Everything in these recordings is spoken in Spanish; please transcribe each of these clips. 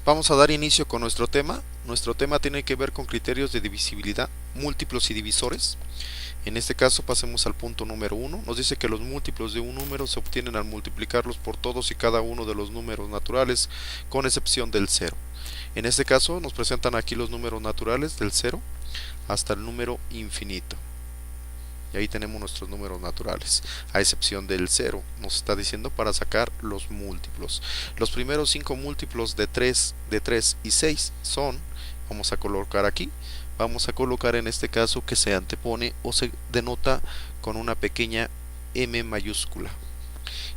Vamos a dar inicio con nuestro tema. Nuestro tema tiene que ver con criterios de divisibilidad, múltiplos y divisores. En este caso pasemos al punto número 1. Nos dice que los múltiplos de un número se obtienen al multiplicarlos por todos y cada uno de los números naturales, con excepción del 0. En este caso nos presentan aquí los números naturales del 0 hasta el número infinito. Y ahí tenemos nuestros números naturales, a excepción del 0. Nos está diciendo para sacar los múltiplos. Los primeros 5 múltiplos de 3 y 6 son, vamos a colocar aquí, vamos a colocar en este caso que se antepone o se denota con una pequeña m mayúscula.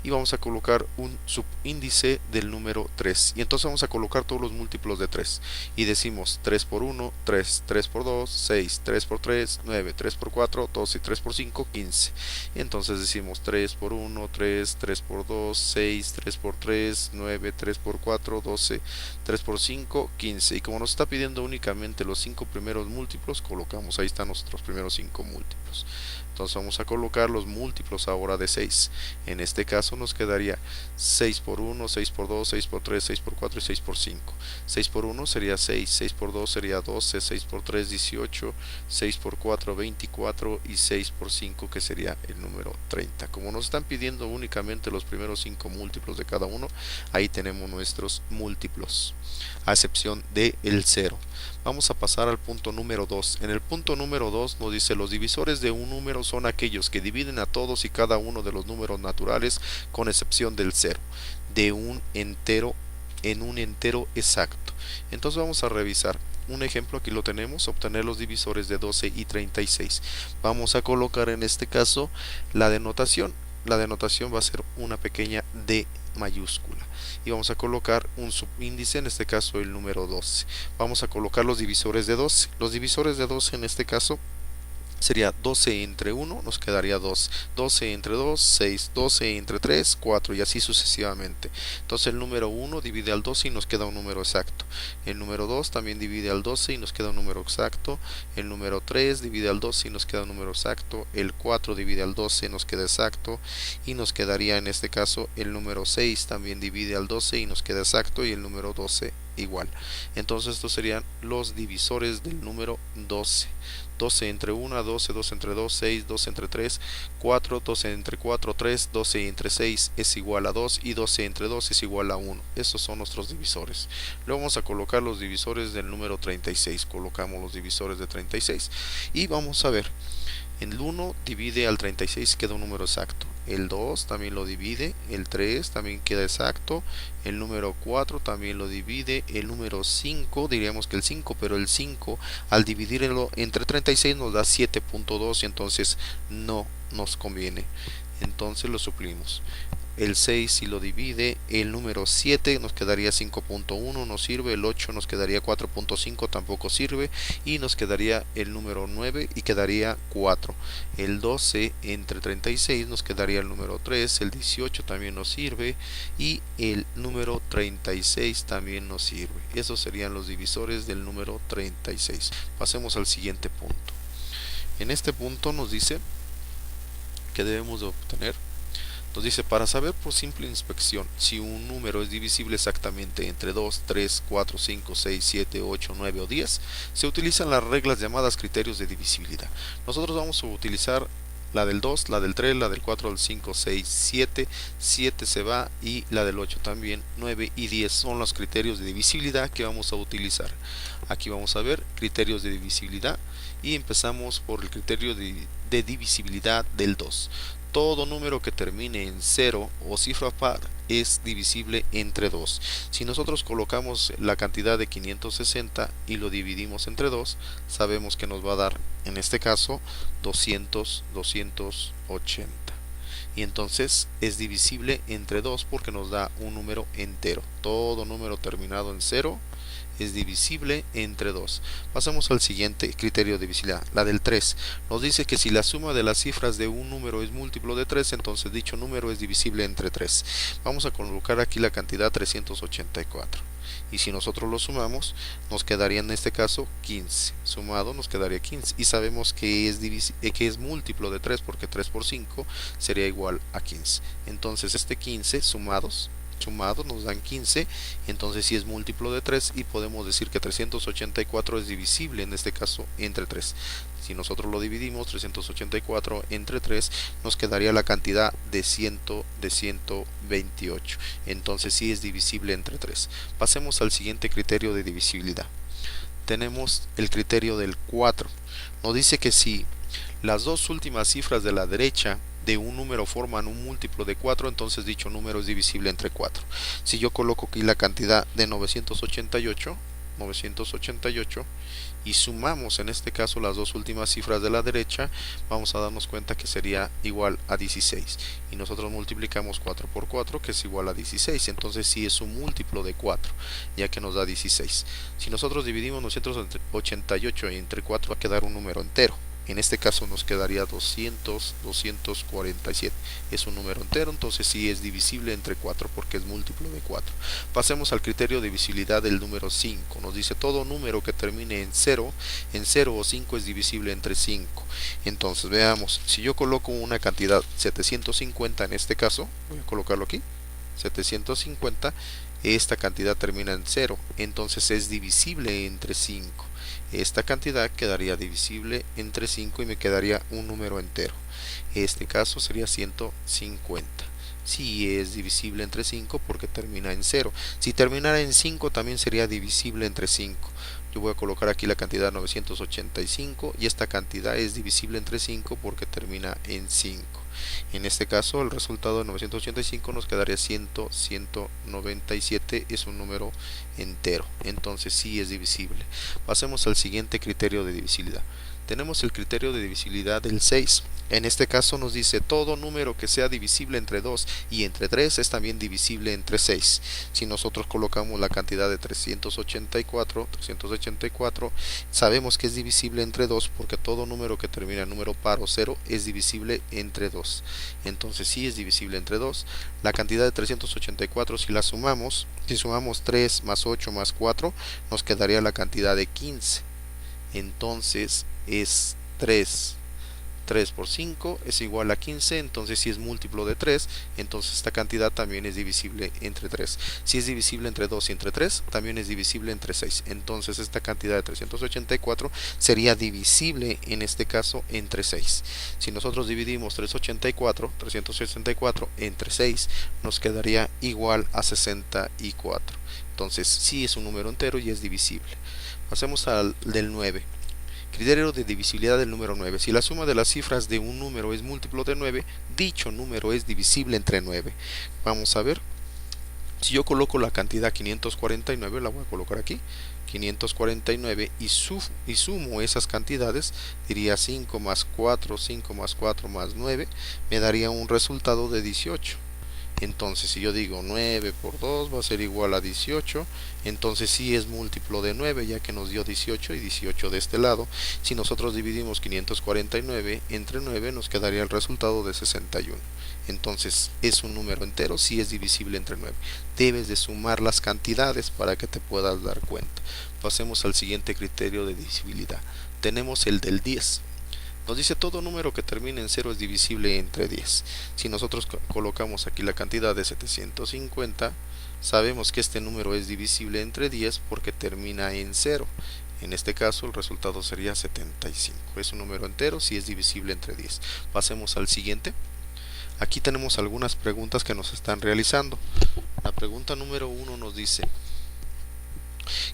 Y vamos a colocar un subíndice del número 3. Y entonces vamos a colocar todos los múltiplos de 3. Y decimos 3 por 1, 3, 3 por 2, 6, 3 por 3, 9, 3 por 4, 12 y 3 por 5, 15. Y entonces decimos 3 por 1, 3, 3 por 2, 6, 3 por 3, 9, 3 por 4, 12, 3 por 5, 15. Y como nos está pidiendo únicamente los 5 primeros múltiplos, colocamos, ahí están nuestros primeros 5 múltiplos. Entonces vamos a colocar los múltiplos ahora de 6. En este caso nos quedaría 6 por 1, 6 por 2, 6 por 3, 6 por 4 y 6 por 5. 6 por 1 sería 6, 6 por 2 sería 12, 6 por 3 18, 6 por 4 24 y 6 por 5 que sería el número 30. Como nos están pidiendo únicamente los primeros 5 múltiplos de cada uno, ahí tenemos nuestros múltiplos, a excepción del 0. Vamos a pasar al punto número 2. En el punto número 2 nos dice los divisores de un número son aquellos que dividen a todos y cada uno de los números naturales con excepción del 0, de un entero en un entero exacto. Entonces vamos a revisar un ejemplo, aquí lo tenemos, obtener los divisores de 12 y 36. Vamos a colocar en este caso la denotación. La denotación va a ser una pequeña D mayúscula y vamos a colocar un subíndice, en este caso el número 12. Vamos a colocar los divisores de 12. Los divisores de 12 en este caso sería 12 entre 1, nos quedaría 2, 12 entre 2, 6, 12 entre 3, 4 y así sucesivamente. Entonces el número 1 divide al 12 y nos queda un número exacto. El número 2 también divide al 12 y nos queda un número exacto. El número 3 divide al 12 y nos queda un número exacto. El 4 divide al 12 y nos queda exacto. Y nos quedaría en este caso el número 6 también divide al 12 y nos queda exacto. Y el número 12 igual. Entonces estos serían los divisores del número 12. 12 entre 1, 12, 2 entre 2, 6, 2 entre 3, 4, 12 entre 4, 3, 12 entre 6 es igual a 2 y 12 entre 2 es igual a 1. Estos son nuestros divisores. Luego vamos a colocar los divisores del número 36. Colocamos los divisores de 36 y vamos a ver. El 1 divide al 36, queda un número exacto. El 2 también lo divide. El 3 también queda exacto. El número 4 también lo divide. El número 5, diríamos que el 5, pero el 5 al dividirlo entre 36 nos da 7.2 y entonces no nos conviene. Entonces lo suplimos. El 6 si lo divide, el número 7 nos quedaría 5.1, no sirve, el 8 nos quedaría 4.5, tampoco sirve, y nos quedaría el número 9 y quedaría 4. El 12 entre 36 nos quedaría el número 3, el 18 también nos sirve, y el número 36 también nos sirve. Esos serían los divisores del número 36. Pasemos al siguiente punto. En este punto nos dice que debemos de obtener. Nos dice, para saber por simple inspección si un número es divisible exactamente entre 2, 3, 4, 5, 6, 7, 8, 9 o 10, se utilizan las reglas llamadas criterios de divisibilidad. Nosotros vamos a utilizar la del 2, la del 3, la del 4, el 5, 6, 7, 7 se va y la del 8 también, 9 y 10 son los criterios de divisibilidad que vamos a utilizar. Aquí vamos a ver criterios de divisibilidad y empezamos por el criterio de divisibilidad del 2. Todo número que termine en 0 o cifra par es divisible entre 2. Si nosotros colocamos la cantidad de 560 y lo dividimos entre 2, sabemos que nos va a dar, en este caso, 280. Y entonces es divisible entre 2 porque nos da un número entero. Todo número terminado en 0 es divisible entre 2. Pasamos al siguiente criterio de divisibilidad, la del 3. Nos dice que si la suma de las cifras de un número es múltiplo de 3, entonces dicho número es divisible entre 3. Vamos a colocar aquí la cantidad 384. Y si nosotros lo sumamos, nos quedaría en este caso 15. Sumado nos quedaría 15. Y sabemos que es múltiplo de 3 porque 3 por 5 sería igual a 15. Entonces este 15 sumados sumado nos dan 15, entonces sí es múltiplo de 3 y podemos decir que 384 es divisible en este caso entre 3. Si nosotros lo dividimos 384 entre 3 nos quedaría la cantidad de 128, entonces sí es divisible entre 3. Pasemos al siguiente criterio de divisibilidad. Tenemos el criterio del 4. Nos dice que si las dos últimas cifras de la derecha de un número forman un múltiplo de 4, entonces dicho número es divisible entre 4. Si yo coloco aquí la cantidad de 988 y sumamos en este caso las dos últimas cifras de la derecha, vamos a darnos cuenta que sería igual a 16, y nosotros multiplicamos 4 por 4 que es igual a 16, entonces sí es un múltiplo de 4 ya que nos da 16. Si nosotros dividimos 988 entre 4 va a quedar un número entero. En este caso nos quedaría 247, es un número entero, entonces sí es divisible entre 4 porque es múltiplo de 4. Pasemos al criterio de divisibilidad del número 5. Nos dice todo número que termine en 0 o 5 es divisible entre 5. Entonces veamos, si yo coloco una cantidad 750 en este caso, voy a colocarlo aquí, 750, esta cantidad termina en 0, entonces es divisible entre 5. Esta cantidad quedaría divisible entre 5 y me quedaría un número entero. Este caso sería 150. Si es divisible entre 5 porque termina en 0. Si terminara en 5 también sería divisible entre 5. Yo voy a colocar aquí la cantidad 985 y esta cantidad es divisible entre 5 porque termina en 5. En este caso el resultado de 985 nos quedaría 197, es un número entero, entonces sí es divisible. Pasemos al siguiente criterio de divisibilidad. Tenemos el criterio de divisibilidad del 6. En este caso nos dice todo número que sea divisible entre 2 y entre 3 es también divisible entre 6. Si nosotros colocamos la cantidad de 384, sabemos que es divisible entre 2 porque todo número que termina en número par o 0 es divisible entre 2. Entonces sí es divisible entre 2. La cantidad de 384 si la sumamos, si sumamos 3 más 8 más 4, nos quedaría la cantidad de 15. Entonces es 3 por 5 es igual a 15, entonces si es múltiplo de 3, entonces esta cantidad también es divisible entre 3. Si es divisible entre 2 y entre 3, también es divisible entre 6. Entonces esta cantidad de 384 sería divisible en este caso entre 6. Si nosotros dividimos 384 entre 6, nos quedaría igual a 64. Entonces sí es un número entero y es divisible. Pasemos al del 9. Criterio de divisibilidad del número 9. Si la suma de las cifras de un número es múltiplo de 9, dicho número es divisible entre 9. Vamos a ver. Si yo coloco la cantidad 549, la voy a colocar aquí, 549 y sumo esas cantidades, diría 5 más 4 más 9, me daría un resultado de 18. Entonces si yo digo 9 por 2 va a ser igual a 18, entonces sí es múltiplo de 9 ya que nos dio 18 y 18 de este lado. Si nosotros dividimos 549 entre 9 nos quedaría el resultado de 61. Entonces es un número entero, sí es divisible entre 9. Debes de sumar las cantidades para que te puedas dar cuenta. Pasemos al siguiente criterio de divisibilidad. Tenemos el del 10. Nos dice todo número que termine en 0 es divisible entre 10. Si nosotros colocamos aquí la cantidad de 750, sabemos que este número es divisible entre 10 porque termina en 0. En este caso el resultado sería 75. Es un número entero si es divisible entre 10. Pasemos al siguiente. Aquí tenemos algunas preguntas que nos están realizando. La pregunta número 1 nos dice: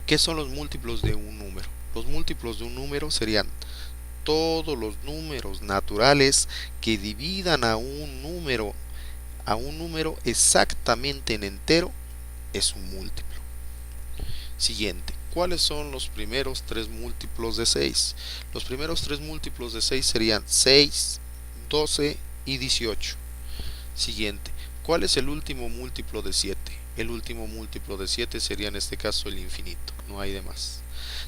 ¿qué son los múltiplos de un número? Los múltiplos de un número serían todos los números naturales que dividan a un número exactamente en entero es un múltiplo. Siguiente, ¿cuáles son los primeros tres múltiplos de 6? Los primeros tres múltiplos de 6 serían 6, 12 y 18. Siguiente, ¿cuál es el último múltiplo de 7? El último múltiplo de 7 sería en este caso el infinito, no hay de más.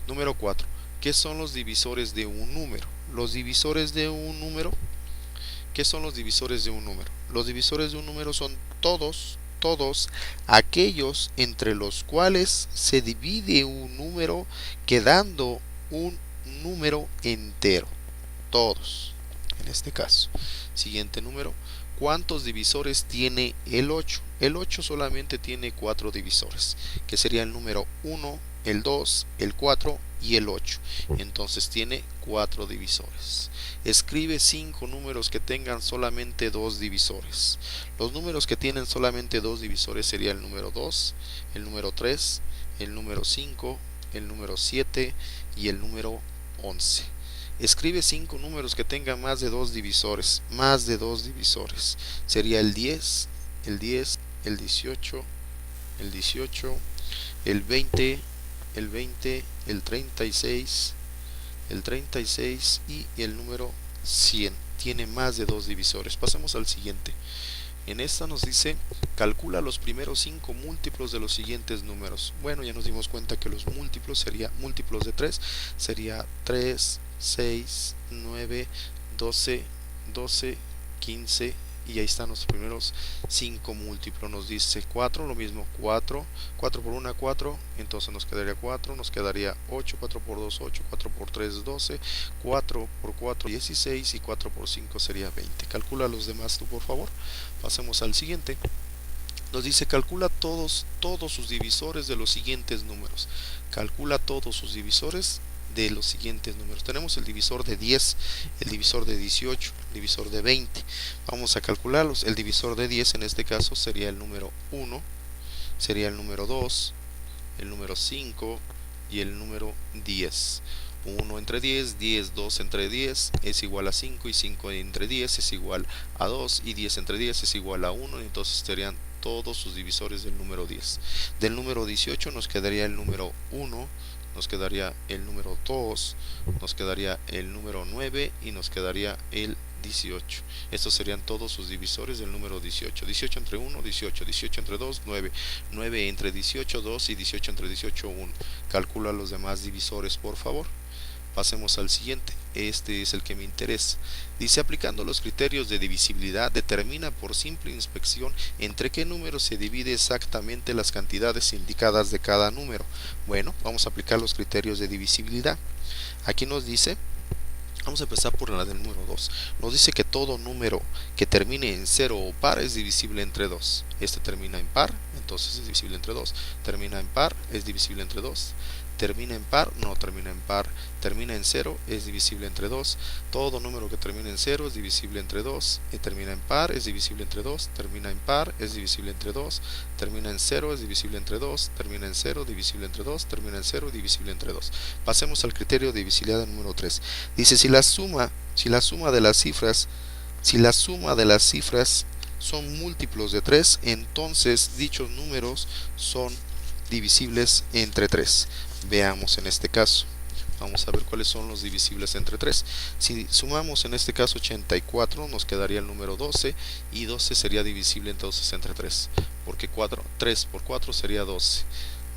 Número 4. ¿Qué son los divisores de un número? Los divisores de un número. ¿Qué son los divisores de un número? Los divisores de un número son todos aquellos entre los cuales se divide un número quedando un número entero. Todos, en este caso. Siguiente número. ¿Cuántos divisores tiene el 8? El 8 solamente tiene 4 divisores, que sería el número 1, el 2, el 4 y el 8. Entonces tiene 4 divisores. Escribe 5 números que tengan solamente 2 divisores. Los números que tienen solamente 2 divisores sería el número 2, el número 3, el número 5, el número 7 y el número 11. Escribe 5 números que tengan más de 2 divisores. Más de 2 divisores. Sería el 10, el 10, el 18, el 18, el 20, el 20, el 36, el 36 y el número 100. Tiene más de 2 divisores. Pasemos al siguiente. En esta nos dice, calcula los primeros 5 múltiplos de los siguientes números. Bueno, ya nos dimos cuenta que los múltiplos serían múltiplos de 3. Sería 3, 6, 9, 12, 12, 15 y ahí están los primeros 5 múltiplos. Nos dice 4, lo mismo, 4, 4 por 1, 4, entonces nos quedaría 4, nos quedaría 8, 4 por 2, 8, 4 por 3, 12, 4 por 4, 16 y 4 por 5 sería 20. Calcula los demás tú, por favor. Pasemos al siguiente. Nos dice calcula todos sus divisores de los siguientes números. Calcula todos sus divisores de los siguientes números. Tenemos el divisor de 10, el divisor de 18, el divisor de 20. Vamos a calcularlos. El divisor de 10 en este caso sería el número 1, sería el número 2, el número 5 y el número 10. 1 entre 10, 10, 2 entre 10 es igual a 5 y 5 entre 10 es igual a 2 y 10 entre 10 es igual a 1, entonces serían todos sus divisores del número 10. Del número 18 nos quedaría el número 1, nos quedaría el número 2, nos quedaría el número 9 y nos quedaría el 18. Estos serían todos sus divisores del número 18. 18 entre 1, 18. 18 entre 2, 9. 9 entre 18, 2 y 18 entre 18, 1. Calcula los demás divisores, por favor. Pasemos al siguiente. Este es el que me interesa. Dice, aplicando los criterios de divisibilidad, determina por simple inspección entre qué números se divide exactamente las cantidades indicadas de cada número. Bueno, vamos a aplicar los criterios de divisibilidad. Aquí nos dice, vamos a empezar por la del número 2. Nos dice que todo número que termine en 0 o par es divisible entre 2. Este termina en par, entonces es divisible entre 2. Termina en par, es divisible entre 2. Termina en par, no termina en par. Termina en 0, es divisible entre 2. Todo número que termina en 0 es divisible entre 2. Termina en par, es divisible entre 2. Termina en par, es divisible entre 2. Termina en 0, es divisible entre 2. Termina en 0, divisible entre 2. Termina en 0, divisible entre 2. Pasemos al criterio de divisibilidad número 3. Dice, si la suma de las cifras son múltiplos de 3, entonces dichos números son divisibles entre 3. Veamos en este caso. Vamos a ver cuáles son los divisibles entre 3. Si sumamos en este caso 84, nos quedaría el número 12 y 12 sería divisible entonces entre 3, porque 3 por 4 sería 12.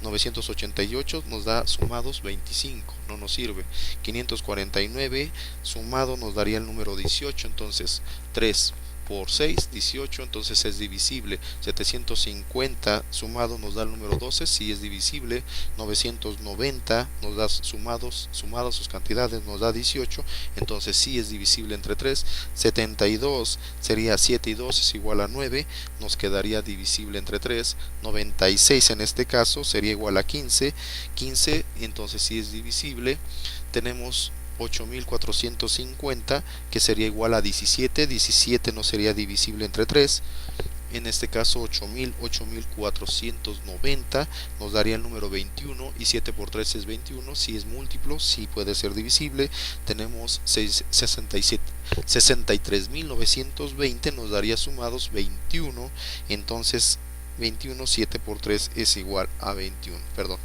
988 nos da sumados 25, no nos sirve. 549 sumado nos daría el número 18, entonces 3 por 6, 18, entonces es divisible. 750 sumado nos da el número 12, sí es divisible. 990 nos da sumadas sus cantidades nos da 18, entonces sí es divisible entre 3. 72 sería 7 y 2 es igual a 9, nos quedaría divisible entre 3. 96 en este caso sería igual a 15, 15 entonces sí es divisible. Tenemos 8450 que sería igual a 17, 17 no sería divisible entre 3. En este caso 8490 nos daría el número 21 y 7 por 3 es 21, si es múltiplo, si puede ser divisible. Tenemos 63.920 nos daría sumados 21, entonces 21, 7 por 3 es igual a 21, perdón,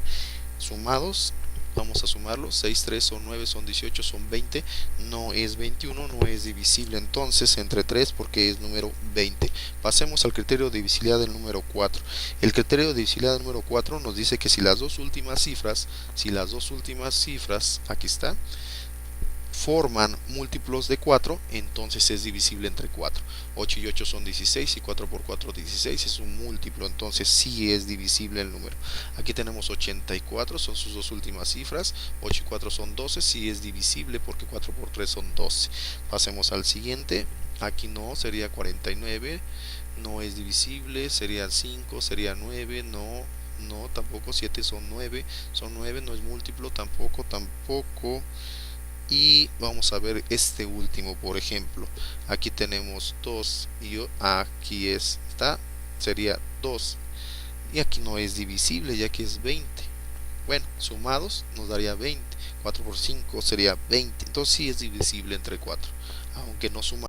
sumados. Vamos a sumarlo, 6, 3 son 9, son 18, son 20, no es 21, no es divisible entonces entre 3 porque es número 20. Pasemos al criterio de divisibilidad del número 4. El criterio de divisibilidad del número 4 nos dice que si las dos últimas cifras, aquí está, forman múltiplos de 4, entonces es divisible entre 4. 8 y 8 son 16 y 4 por 4 16 es un múltiplo, entonces sí es divisible el número. Aquí tenemos 84, son sus dos últimas cifras. 8 y 4 son 12, sí es divisible porque 4 por 3 son 12. Pasemos al siguiente. Aquí no, sería 49, no es divisible, sería 5, sería 9, no, no, tampoco, 7 son 9, no es múltiplo, tampoco, tampoco. Y vamos a ver este último, por ejemplo, aquí tenemos 2 y aquí está, sería 2, y aquí no es divisible, ya que es 20. Bueno, sumados nos daría 20, 4 por 5 sería 20, entonces sí es divisible entre 4, aunque no suma.